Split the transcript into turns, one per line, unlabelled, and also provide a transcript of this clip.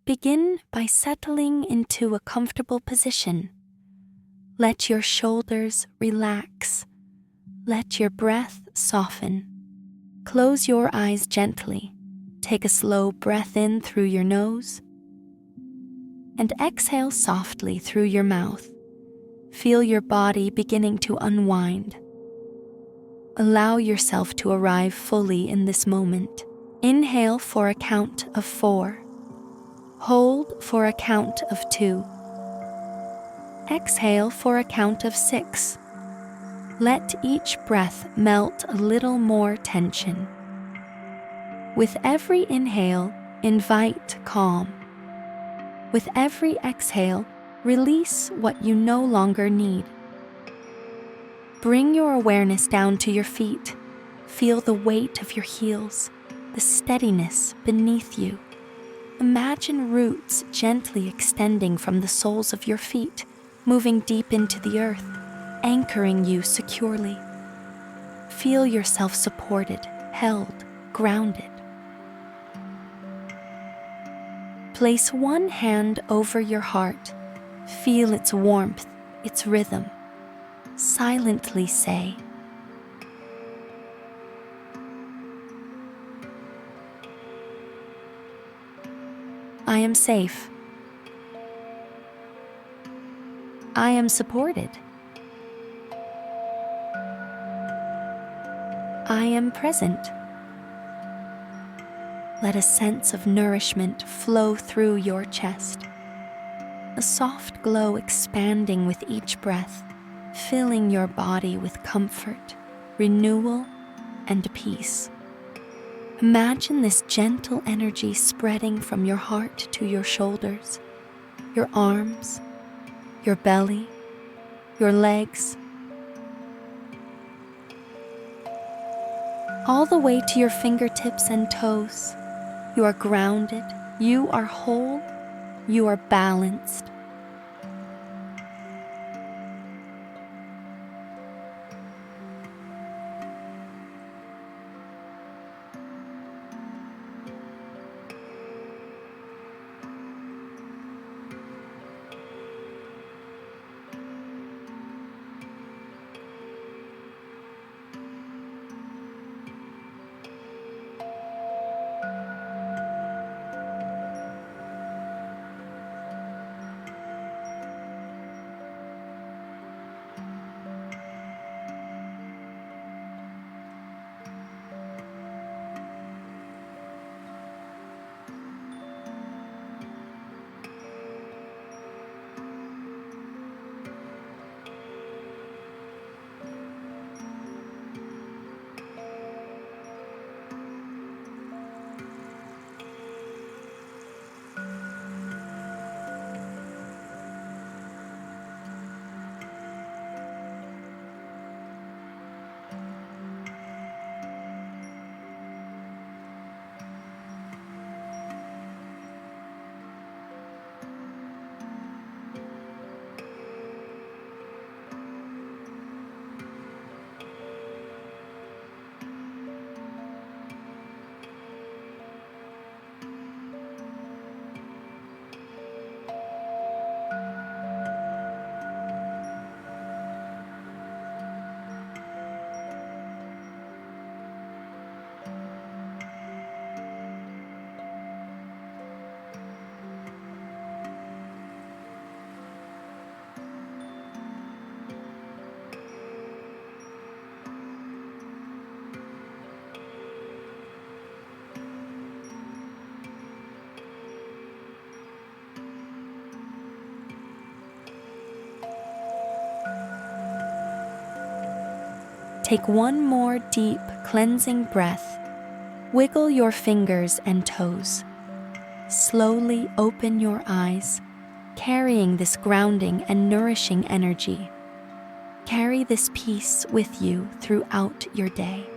Begin by settling into a comfortable position. Let your shoulders relax. Let your breath soften. Close your eyes gently. Take a slow breath in through your nose and exhale softly through your mouth. Feel your body beginning to unwind. Allow yourself to arrive fully in this moment. Inhale for a count of 4. Hold for a count of 2. Exhale for a count of 6. Let each breath melt a little more tension. With every inhale, invite calm. With every exhale, release what you no longer need. Bring your awareness down to your feet. Feel the weight of your heels, the steadiness beneath you. Imagine roots gently extending from the soles of your feet, moving deep into the earth, anchoring you securely. Feel yourself supported, held, grounded. Place one hand over your heart. Feel its warmth, its rhythm. Silently say, I am safe. I am supported. I am present. Let a sense of nourishment flow through your chest, a soft glow expanding with each breath, filling your body with comfort, renewal, and peace. Imagine this gentle energy spreading from your heart to your shoulders, your arms, your belly, your legs, all the way to your fingertips and toes. You are grounded, you are whole, you are balanced. Take one more deep, cleansing breath. Wiggle your fingers and toes. Slowly open your eyes, carrying this grounding and nourishing energy. Carry this peace with you throughout your day.